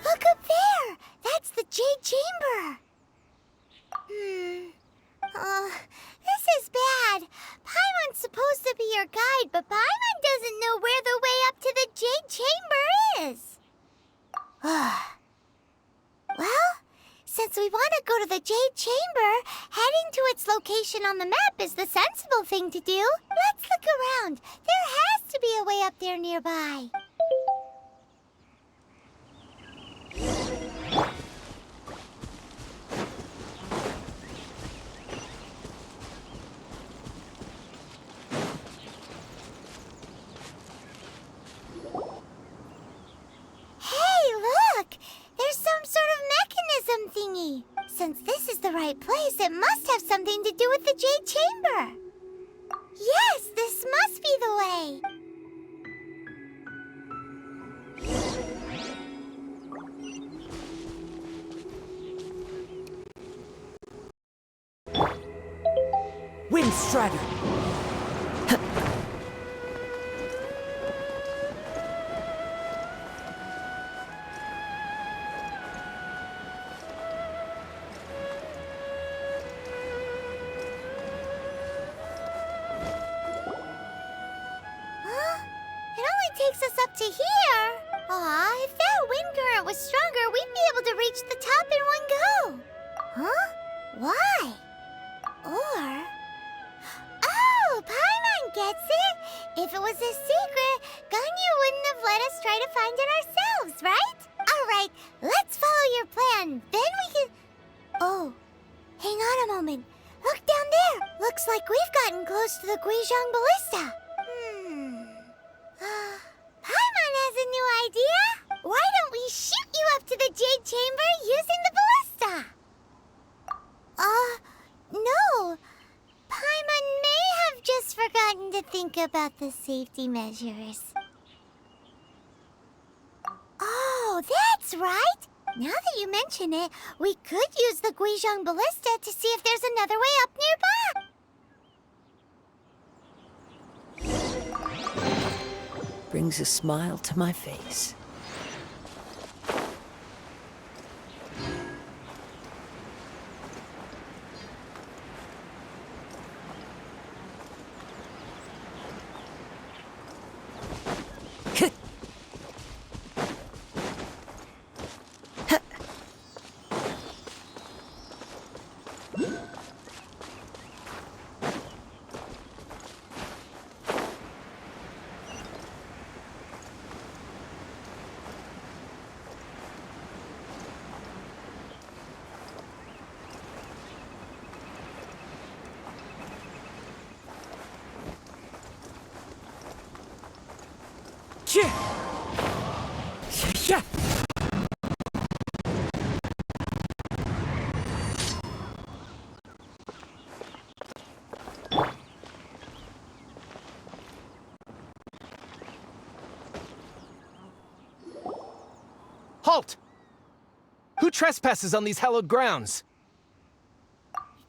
Look up there! That's the Jade Chamber! This is bad. Paimon's supposed to be your guide, but Paimon doesn't know where the way up to the Jade Chamber is. Well, since we want to go to the Jade Chamber, heading to its location on the map is the sensible thing to do. Let's look around. There has to be a way up there nearby. Since this is the right place, it must have something to do with the Jade Chamber. Yes, this must be the way. Windstrider! Takes us up to here. Aw, if that wind current was stronger, we'd be able to reach the top in one go. Huh? Why? Or... Oh, Paimon gets it. If it was a secret, Ganyu wouldn't have let us try to find it ourselves, right? All right, let's follow your plan. Then we can... Oh, hang on a moment. Look down there. Looks like we've gotten close to the Guizhong Ballista. Paimon has a new idea. Why don't we shoot you up to the Jade Chamber using the ballista? No. Paimon may have just forgotten to think about the safety measures. Oh, that's right. Now that you mention it, we could use the Guizhong Ballista to see if there's another way up nearby. Brings a smile to my face. Halt! Who trespasses on these hallowed grounds?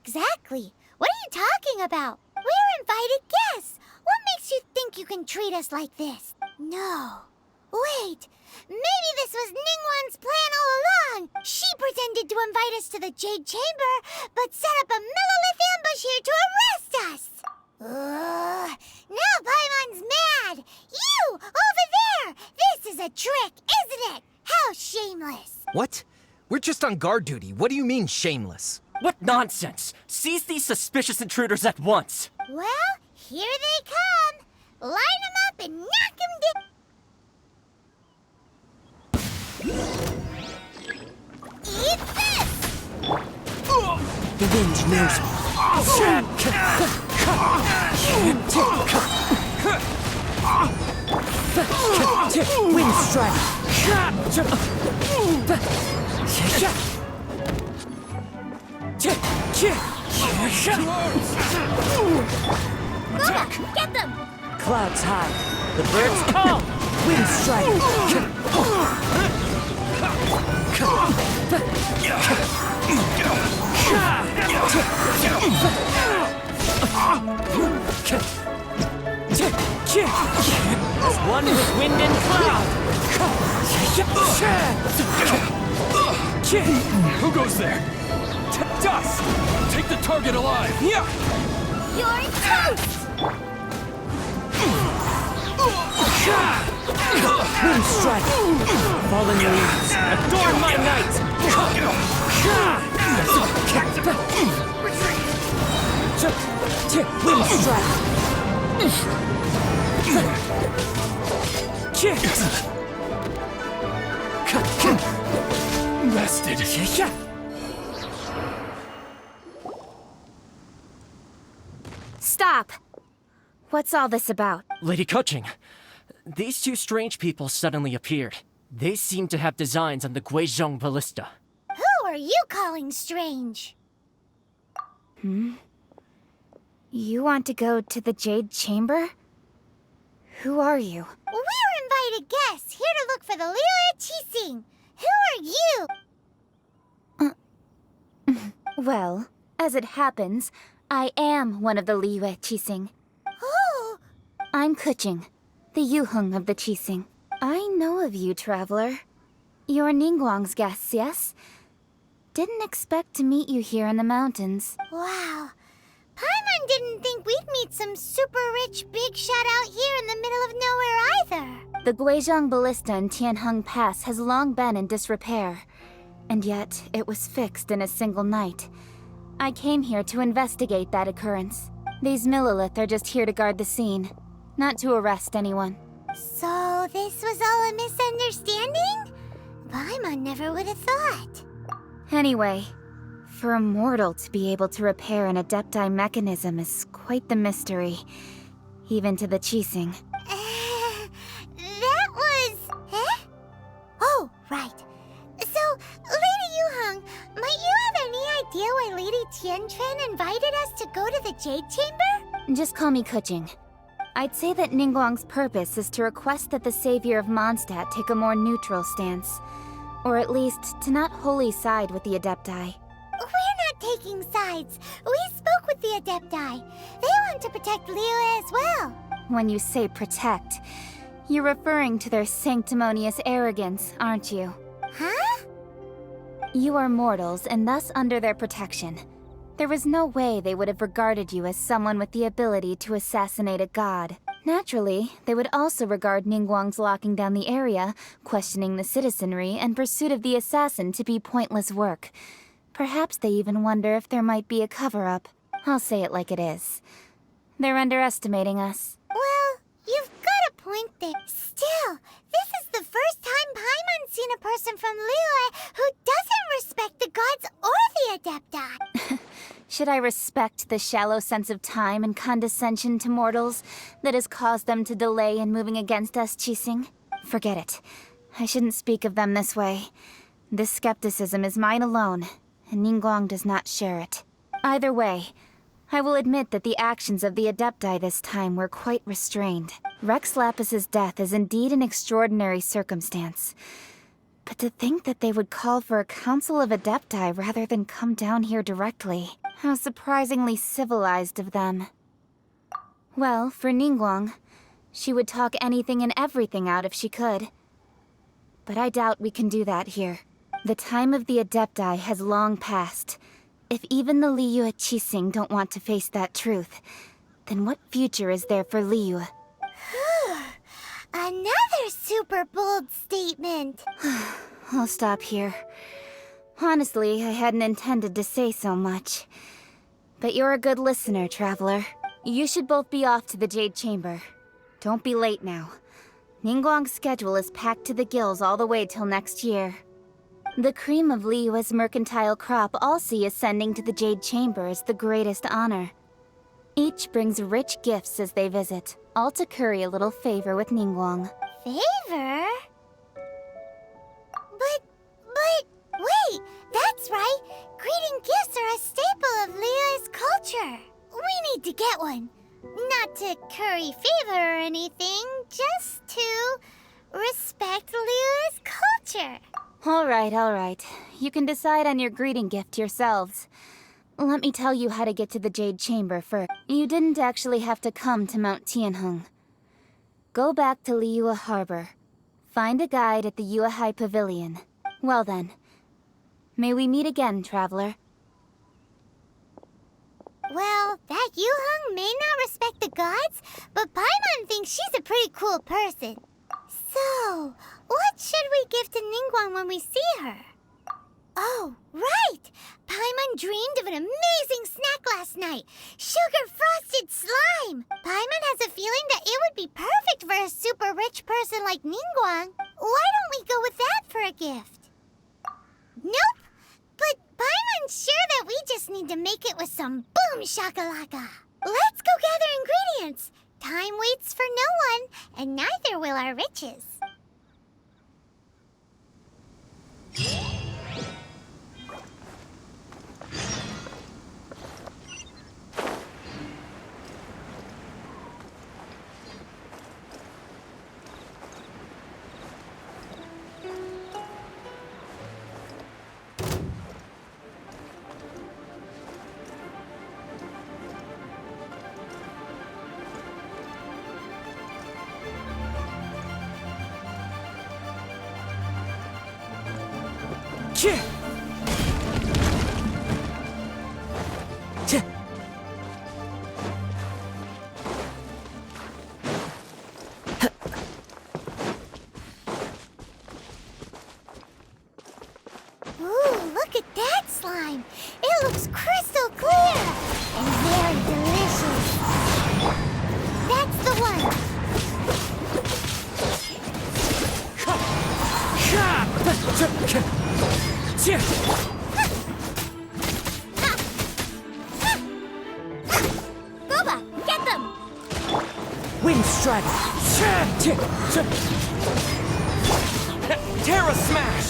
Exactly. What are you talking about? We're invited guests. What makes you think you can treat us like this? No. Wait. Maybe this was Ningguang's plan all along. She pretended to invite us to the Jade Chamber, but set up a millilith ambush here to arrest us. Now Paimon's mad. You, over there. This is a trick, isn't it? How shameless. What? We're just on guard duty. What do you mean, shameless? What nonsense! Seize these suspicious intruders at once! Well, here they come. Line them up and knock them down. Eat this! The wind knows me. Wind strike. Attack! Get them! Clouds high. The birds call! Wind strike. One with wind and cloud! Who goes there? To dust! Take the target alive! Yeah! You're toast! Wind strike. Fallen leaves. Adorn my night! Wind strike. Bested. Stop! What's all this about? Lady Coaching, these two strange people suddenly appeared. They seem to have designs on the Guizhong ballista. Who are you calling strange? You want to go to the Jade Chamber? Who are you? We're invited guests here to look for the Liyue Qixing. Who are you? Well, as it happens, I am one of the Liyue Qixing. Oh, I'm Kuching, the Yuheng of the Qixing. I know of you, traveler. You're Ningguang's guests, yes? Didn't expect to meet you here in the mountains. wow. Paimon didn't think we'd meet some super rich big shot out here in the middle of nowhere either. The Guizhong ballista in Tianheng Pass has long been in disrepair, and yet it was fixed in a single night. I came here to investigate that occurrence. These Millilith are just here to guard the scene, not to arrest anyone. So this was all a misunderstanding? Paimon never would have thought. Anyway, for a mortal to be able to repair an Adepti mechanism is quite the mystery, even to the Qixing. That was... Eh? Oh, right. So, Lady Yuheng, might you have any idea why Lady Tianquan invited us to go to the Jade Chamber? Just call me Kuching. I'd say that Ningguang's purpose is to request that the savior of Mondstadt take a more neutral stance. Or at least, to not wholly side with the Adepti. We're not taking sides. We spoke with the Adepti. They want to protect Liyue as well. When you say protect, you're referring to their sanctimonious arrogance, aren't you? Huh? You are mortals and thus under their protection. There was no way they would have regarded you as someone with the ability to assassinate a god. Naturally, they would also regard Ningguang's locking down the area, questioning the citizenry, and pursuit of the assassin to be pointless work. Perhaps they even wonder if there might be a cover-up. I'll say it like it is. They're underestimating us. Well, you've got a point there. Still, this is the first time Paimon's seen a person from Liyue who doesn't respect the gods or the Adepti. Should I respect the shallow sense of time and condescension to mortals that has caused them to delay in moving against us, Qixing? Forget it. I shouldn't speak of them this way. This skepticism is mine alone, and Ningguang does not share it. Either way, I will admit that the actions of the Adepti this time were quite restrained. Rex Lapis's death is indeed an extraordinary circumstance. But to think that they would call for a council of Adepti rather than come down here directly. How surprisingly civilized of them. Well, for Ningguang, she would talk anything and everything out if she could. But I doubt we can do that here. The time of the Adepti has long passed. If even the Liyue Qixing don't want to face that truth, then what future is there for Liyue? Another super bold statement. I'll stop here. Honestly, I hadn't intended to say so much. But you're a good listener, Traveler. You should both be off to the Jade Chamber. Don't be late now. Ningguang's schedule is packed to the gills all the way till next year. The cream of Liyue's mercantile crop all see ascending to the Jade Chamber as the greatest honor. Each brings rich gifts as they visit, all to curry a little favor with Ningguang. Favor? But, wait, that's right. Greeting gifts are a staple of Liyue's culture. We need to get one. Not to curry favor or anything, just to respect Liyue's culture. All right. You can decide on your greeting gift yourselves. Let me tell you how to get to the Jade Chamber first. You didn't actually have to come to Mount Tianheng. Go back to Liyue Harbor. Find a guide at the Yuehai Pavilion. Well then, may we meet again, Traveler. Well, that Yuheng may not respect the gods, but Paimon thinks she's a pretty cool person. So, what should we give to Ningguang when we see her? Oh, right! Paimon dreamed of an amazing snack last night. Sugar-frosted slime! Paimon has a feeling that it would be perfect for a super rich person like Ningguang. Why don't we go with that for a gift? Nope! But Paimon's sure that we just need to make it with some boom shakalaka. Let's go gather ingredients. Time waits for no one, and neither will our riches. Ooh, look at that slime! It looks crystal clear and very delicious. That's the one. Boba, get them! Wind Strider. Terra Smash!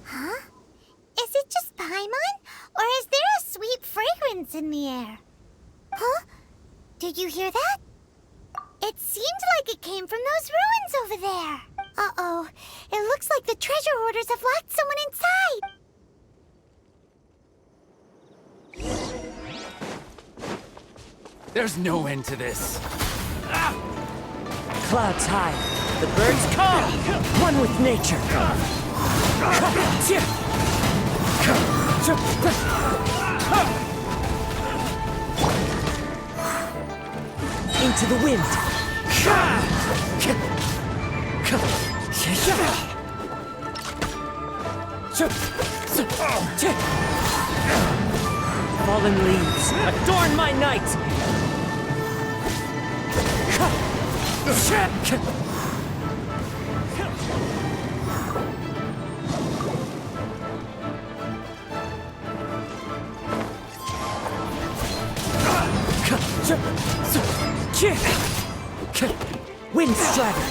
Huh? Is it just Paimon? Or is there a sweet fragrance in the air? Huh? Did you hear that? It seemed like it came from those ruins over there. Uh-oh. It looks like the treasure hoarders have locked someone inside. There's no end to this. Clouds high. The birds call. One with nature. Into the wind. Fallen leaves, adorn my night. Wind Strider.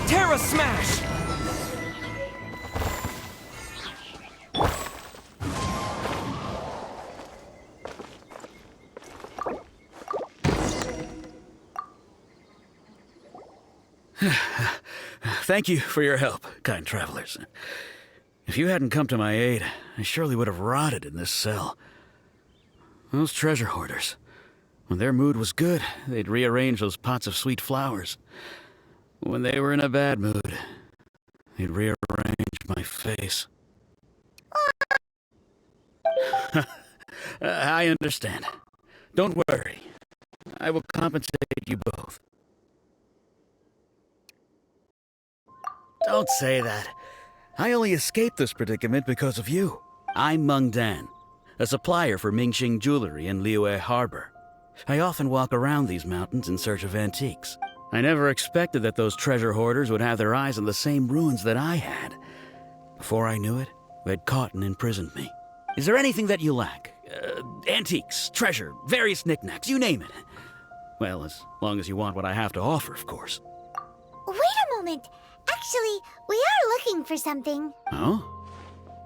Terra Smash! Thank you for your help, kind travelers. If you hadn't come to my aid, I surely would have rotted in this cell. Those treasure hoarders. When their mood was good, they'd rearrange those pots of sweet flowers. When they were in a bad mood, they'd rearrange my face. I understand. Don't worry. I will compensate you both. Don't say that. I only escaped this predicament because of you. I'm Meng Dan, a supplier for Mingxing Jewelry in Liyue Harbor. I often walk around these mountains in search of antiques. I never expected that those treasure hoarders would have their eyes on the same ruins that I had. Before I knew it, they'd caught and imprisoned me. Is there anything that you lack? Antiques, treasure, various knickknacks, you name it. Well, as long as you want what I have to offer, of course. Wait a moment. Actually, we are looking for something. Oh?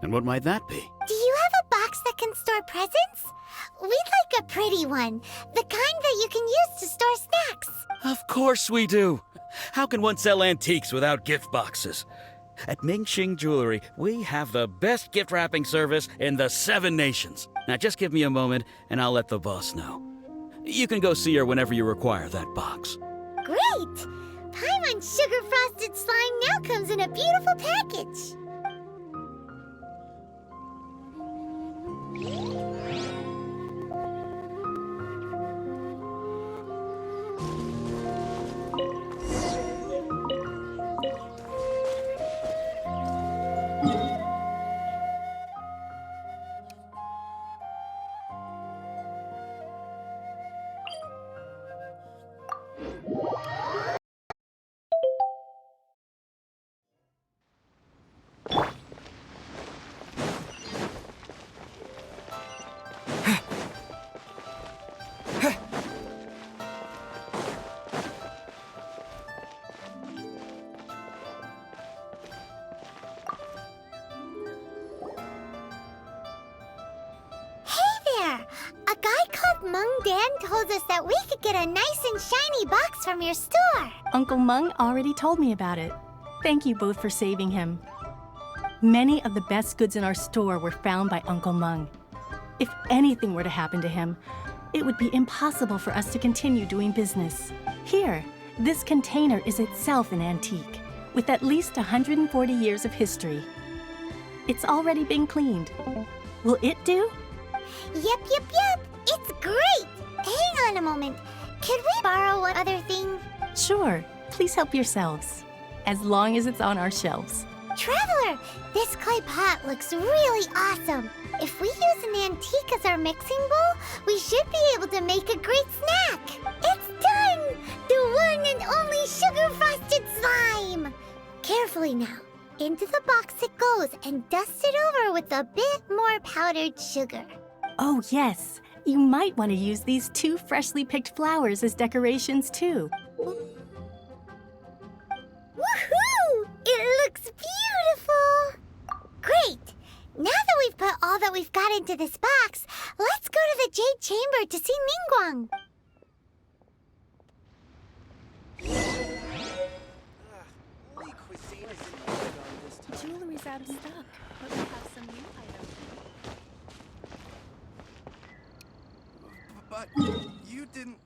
And what might that be? Do you have a box that can store presents? We'd like a pretty one. The kind that you can use to store snacks. Of course we do. How can one sell antiques without gift boxes? At Mingxing Jewelry, we have the best gift wrapping service in the 7 nations. Now just give me a moment and I'll let the boss know. You can go see her whenever you require that box. Great! Paimon Sugar Frosted Slime now comes in a beautiful package. A guy called Meng Dan told us that we could get a nice and shiny box from your store. Uncle Meng already told me about it. Thank you both for saving him. Many of the best goods in our store were found by Uncle Meng. If anything were to happen to him, it would be impossible for us to continue doing business. Here, this container is itself an antique, with at least 140 years of history. It's already been cleaned. Will it do? Yep. It's great. Hang on a moment. Could we borrow one other thing? Sure. Please help yourselves. As long as it's on our shelves. Traveler, this clay pot looks really awesome. If we use an antique as our mixing bowl, we should be able to make a great snack. It's done! The one and only sugar-frosted slime! Carefully now. Into the box it goes and dust it over with a bit more powdered sugar. Oh, yes. You might want to use these 2 freshly picked flowers as decorations, too. Woohoo! It looks beautiful! Great! Now that we've put all that we've got into this box, let's go to the Jade Chamber to see Ningguang. Jewelry's out of stock, but we have some new items. But you didn't...